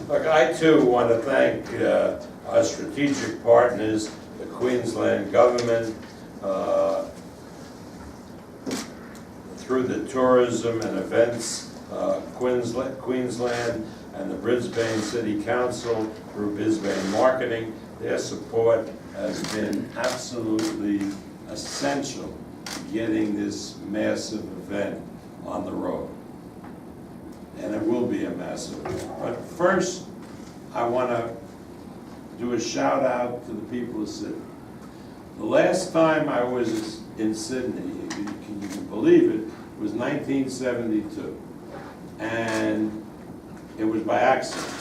Look, I too want to thank our strategic partners, the Queensland government, through the tourism and events, Queensland and the Brisbane City Council through Brisbane Marketing. Their support has been absolutely essential to getting this massive event on the road. And it will be a massive event. But first, I want to do a shout out to the people of Sydney. The last time I was in Sydney, you can believe it, was 1972. And it was by accident.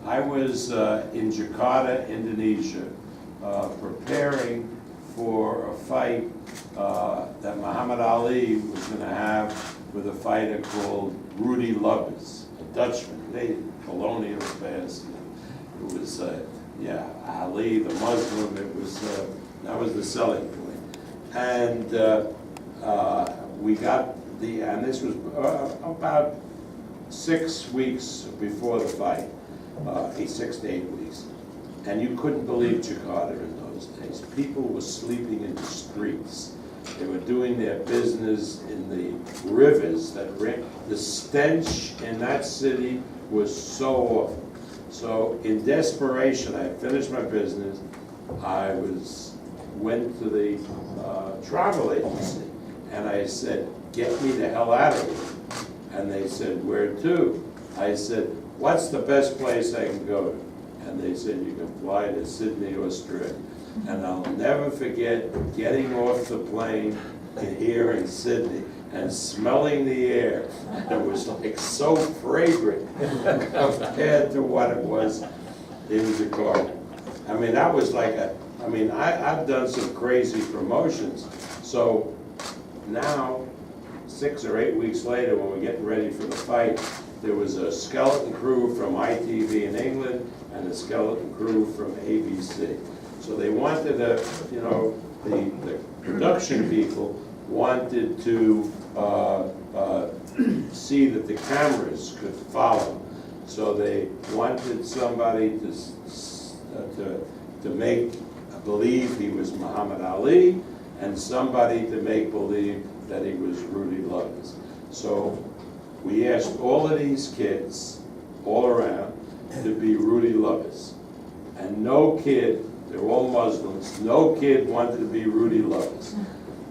I was in Jakarta, Indonesia, preparing for a fight that Muhammad Ali was going to have with a fighter called Rudy Lubbers, a Dutchman. They colonial past. It was Ali, the Muslim. It was that was the selling point, and we got and this was about 6 weeks before the fight, 6 to 8 weeks, and you couldn't believe Jakarta in those days. People were sleeping in the streets. They were doing their business in the rivers that ran. The stench in that city was so awful. So in desperation, I finished my business. I went to the travel agency, and I said, "Get me the hell out of here." And they said, "Where to?" I said, "What's the best place I can go to?" And they said, "You can fly to Sydney, Australia." And I'll never forget getting off the plane here in Sydney and smelling the air. It was like so fragrant compared to what it was in Jakarta. I mean, that was like I've done some crazy promotions. So now, 6 or 8 weeks later, when we're getting ready for the fight, there was a skeleton crew from ITV in England and a skeleton crew from ABC. So they wanted to, the production people wanted to see that the cameras could follow. So they wanted somebody to make believe he was Muhammad Ali, and somebody to make believe that he was Rudy Lubbers. So we asked all of these kids all around to be Rudy Lubbers. And no kid, they're all Muslims, no kid wanted to be Rudy Lubbers.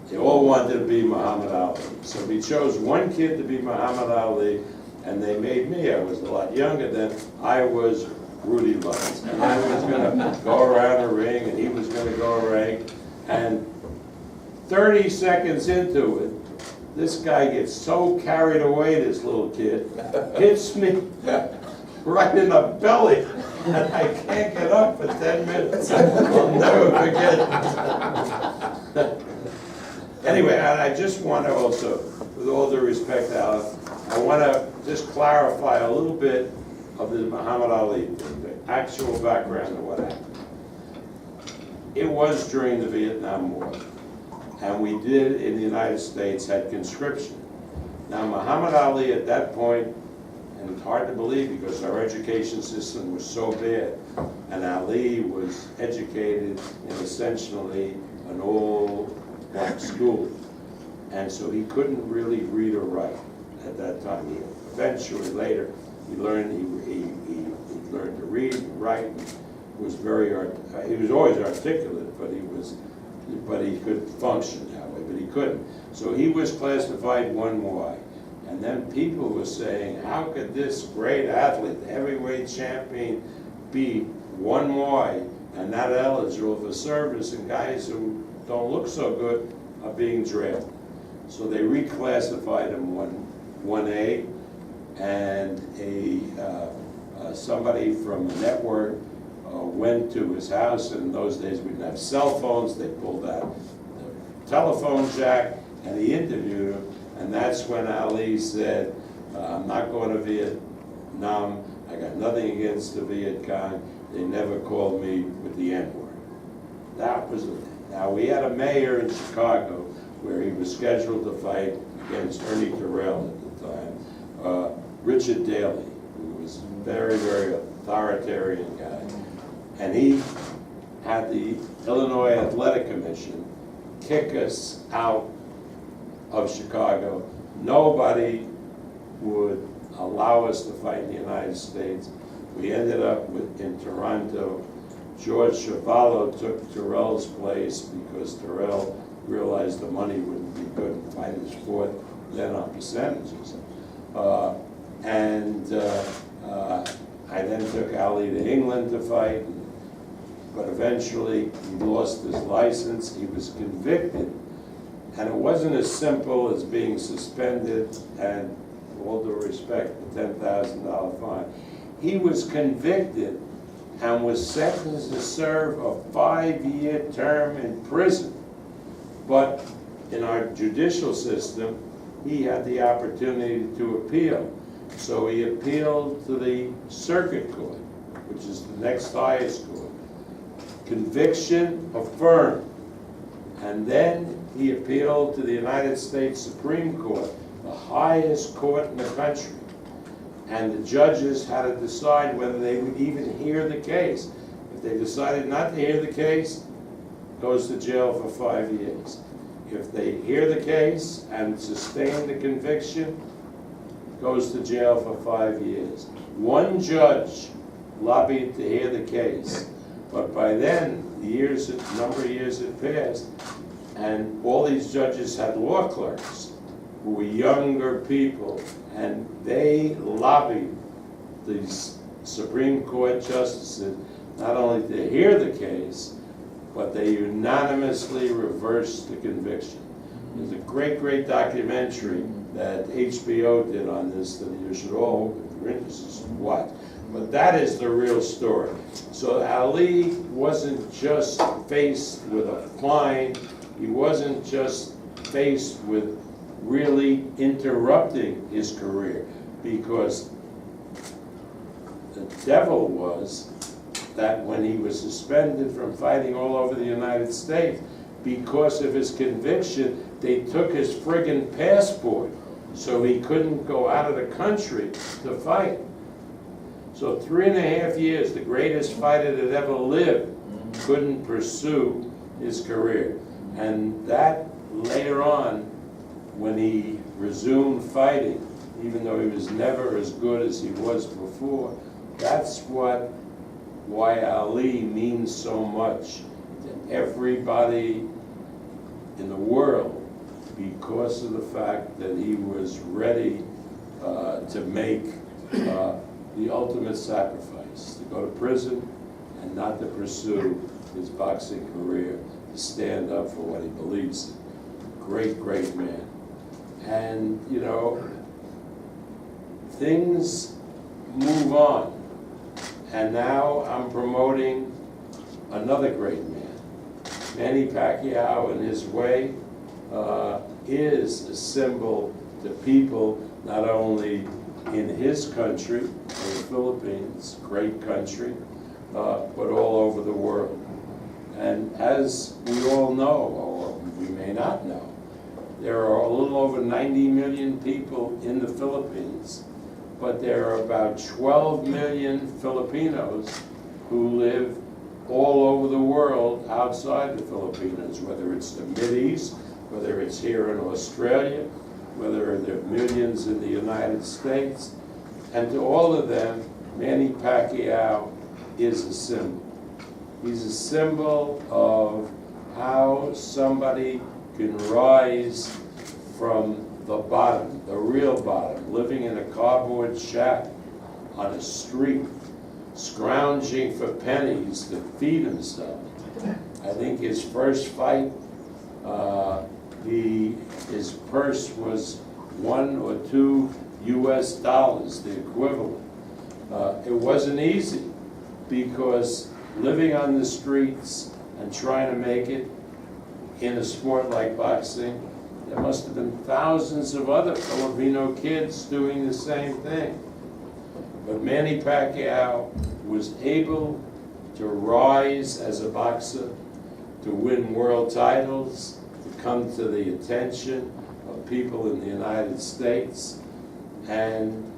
They all wanted to be Muhammad Ali. So we chose one kid to be Muhammad Ali, and they made me, I was a lot younger then, I was Rudy Lubbers. And I was gonna go around the ring, and he was gonna go around, and 30 seconds into it, this guy gets so carried away, this little kid, hits me right in the belly, and I can't get up for 10 minutes. I'll never forget it. Anyway, and I just want to also, with all due respect, Alan, I want to just clarify a little bit of the Muhammad Ali, the actual background of what happened. It was during the Vietnam War. And we did, in the United States, had conscription. Now, Muhammad Ali at that point, and it's hard to believe because our education system was so bad, and Ali was educated in essentially an all-black school. And so he couldn't really read or write at that time. Eventually, later, he learned to read and write. He was always articulate, but he could function that way, but he couldn't. So he was classified 1Y. And then people were saying, how could this great athlete, heavyweight champion, be 1Y and not eligible for service, and guys who don't look so good are being drafted? So they reclassified him 1A, and somebody from the network went to his house, and in those days we didn't have cell phones. They pulled out the telephone jack, and he interviewed him, and that's when Ali said, I'm not going to Vietnam. I got nothing against the Viet Cong. They never called me with the N-word. That was the thing. Now, we had a mayor in Chicago where he was scheduled to fight against Ernie Terrell at the time, Richard Daley, who was a very, very authoritarian guy. And he had the Illinois Athletic Commission kick us out of Chicago. Nobody would allow us to fight in the United States. We ended up in Toronto. George Chavallo took Terrell's place because Terrell realized the money wouldn't be good to fight his sport then on percentages. I then took Ali to England to fight, but eventually he lost his license. He was convicted, and it wasn't as simple as being suspended and, with all due respect, a $10,000 fine. He was convicted and was sentenced to serve a 5-year term in prison. But in our judicial system, he had the opportunity to appeal. So he appealed to the circuit court, which is the next highest court. Conviction affirmed. And then he appealed to the United States Supreme Court, the highest court in the country. And the judges had to decide whether they would even hear the case. If they decided not to hear the case, goes to jail for 5 years. If they hear the case and sustain the conviction, goes to jail for 5 years. One judge lobbied to hear the case, but by then, a number of years had passed, and all these judges had law clerks who were younger people, and they lobbied these Supreme Court justices not only to hear the case, but they unanimously reversed the conviction. There's a great, great documentary that HBO did on this that you should all, if you're interested, watch. But that is the real story. So Ali wasn't just faced with a fine, he wasn't just faced with really interrupting his career, because the devil was that when he was suspended from fighting all over the United States, because of his conviction, they took his friggin' passport, so he couldn't go out of the country to fight. So 3.5 years, the greatest fighter that ever lived couldn't pursue his career. And that later on, when he resumed fighting, even though he was never as good as he was before, that's why Ali means so much to everybody in the world, because of the fact that he was ready to make the ultimate sacrifice, to go to prison and not to pursue his boxing career, to stand up for what he believes in. Great, great man. And, you know, things move on. And now I'm promoting another great man. Manny Pacquiao, in his way, is a symbol to people not only in his country, in the Philippines, great country, but all over the world. And as we all know, or we may not know, there are a little over 90 million people in the Philippines, but there are about 12 million Filipinos who live all over the world outside the Philippines, whether it's the Mideast, whether it's here in Australia, whether there are millions in the United States. And to all of them, Manny Pacquiao is a symbol. He's a symbol of how somebody can rise from the bottom, the real bottom, living in a cardboard shack on a street, scrounging for pennies to feed himself. I think his first fight, his purse was $1 or $2 US, the equivalent. It wasn't easy, because living on the streets and trying to make it in a sport like boxing, there must have been thousands of other Filipino kids doing the same thing. But Manny Pacquiao was able to rise as a boxer, to win world titles, to come to the attention of people in the United States. And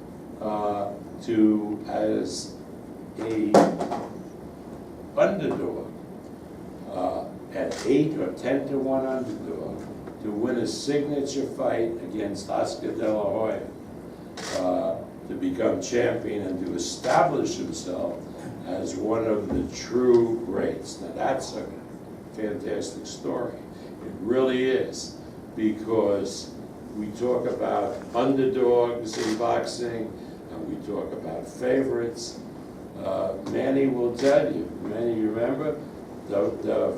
as a underdog, at 8 or 10 to 1 underdog, to win a signature fight against Oscar De La Hoya, to become champion and to establish himself as one of the true greats. Now that's a fantastic story. It really is, because we talk about underdogs in boxing, and we talk about favorites. Manny will tell you, Manny, you remember, the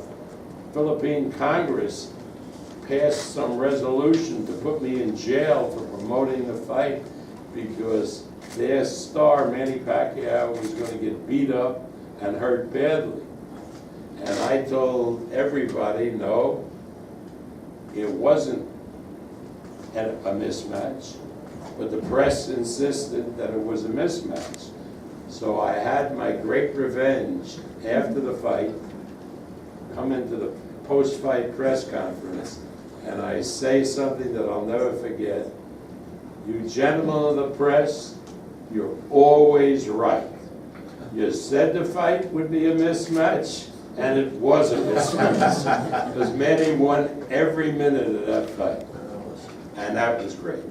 Philippine Congress passed some resolution to put me in jail for promoting the fight because their star, Manny Pacquiao, was going to get beat up and hurt badly. And I told everybody, no, it wasn't a mismatch, but the press insisted that it was a mismatch. So I had my great revenge after the fight, come into the post-fight press conference, and I say something that I'll never forget. You gentlemen of the press, you're always right. You said the fight would be a mismatch, and it was a mismatch. Because Manny won every minute of that fight. And that was great.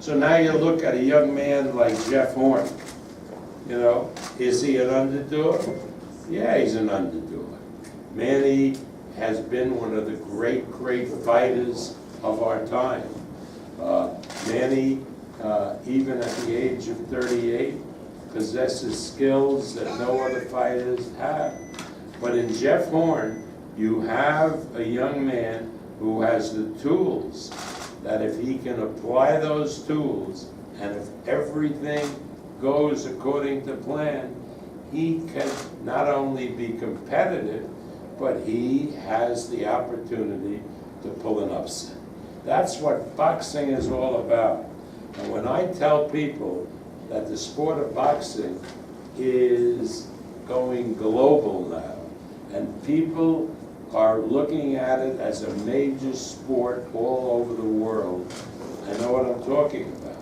So now you look at a young man like Jeff Horn. You know, is he an underdog? Yeah, he's an underdog. Manny has been one of the great, great fighters of our time. Manny, even at the age of 38, possesses skills that no other fighters have. But in Jeff Horn, you have a young man who has the tools, that if he can apply those tools, and if everything goes according to plan, he can not only be competitive, but he has the opportunity to pull an upset. That's what boxing is all about. And when I tell people that the sport of boxing is going global now, and people are looking at it as a major sport all over the world, I know what I'm talking about.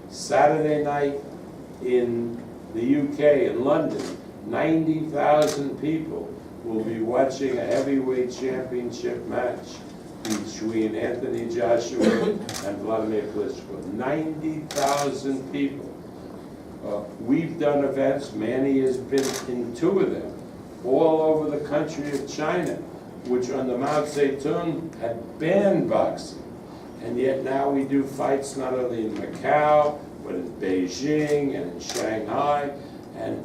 Saturday night in the UK, in London, 90,000 people will be watching a heavyweight championship match between Anthony Joshua and Vladimir Klitschko. 90,000 people. We've done events, Manny has been in 2 of them, all over the country of China, which under Mao Zedong had banned boxing. And yet now we do fights not only in Macau, but in Beijing and in Shanghai. And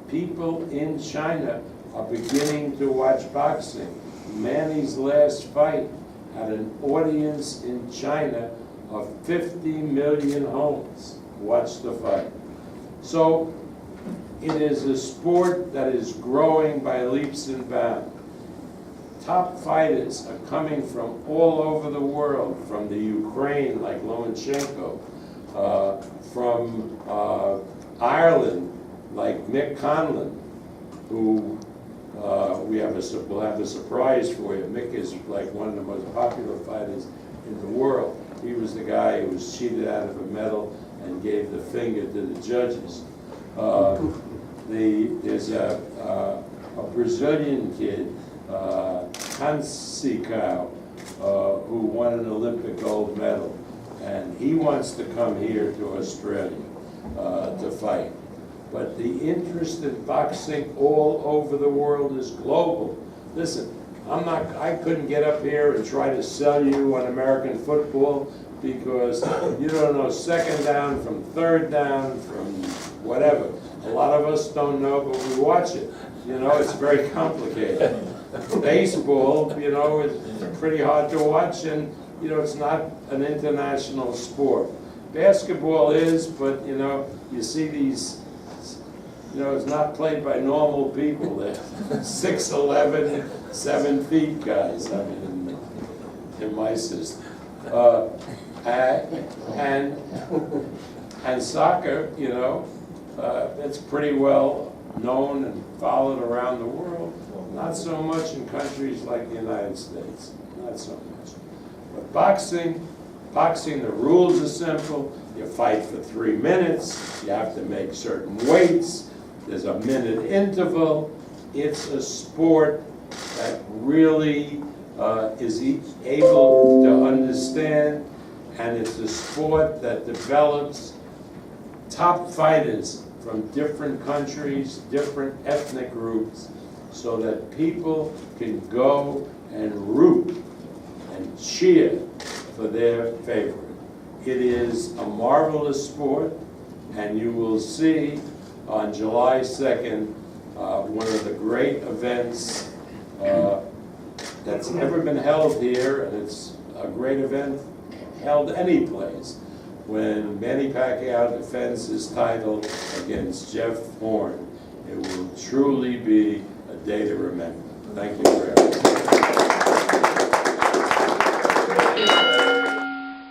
people in China are beginning to watch boxing. Manny's last fight had an audience in China of 50 million homes watch the fight. So it is a sport that is growing by leaps and bounds. Top fighters are coming from all over the world, from the Ukraine, like Lomachenko, from Ireland, like Mick Conlan, who we'll have a surprise for you. Mick is like one of the most popular fighters in the world. He was the guy who was cheated out of a medal and gave the finger to the judges. There's a Brazilian kid, Pacquiao, who won an Olympic gold medal, and he wants to come here to Australia to fight. But the interest in boxing all over the world is global. Listen, I couldn't get up here and try to sell you on American football because you don't know second down from third down from whatever. A lot of us don't know, but we watch it. You know, it's very complicated. Baseball, you know, is pretty hard to watch, and, you know, it's not an international sport. Basketball is, but, you know, you see these, you know, it's not played by normal people. They're 6'11", 7 feet guys, I mean, in my system. And soccer, you know, it's pretty well known and followed around the world. Not so much in countries like the United States, not so much. But boxing, the rules are simple. You fight for 3 minutes, you have to make certain weights, there's a minute interval. It's a sport that really is able to understand, and it's a sport that develops top fighters from different countries, different ethnic groups, so that people can go and root and cheer for their favorite. It is a marvelous sport, and you will see on July 2nd one of the great events that's ever been held here, and it's a great event held any place, when Manny Pacquiao defends his title against Jeff Horn. It will truly be a day to remember. Thank you for everything.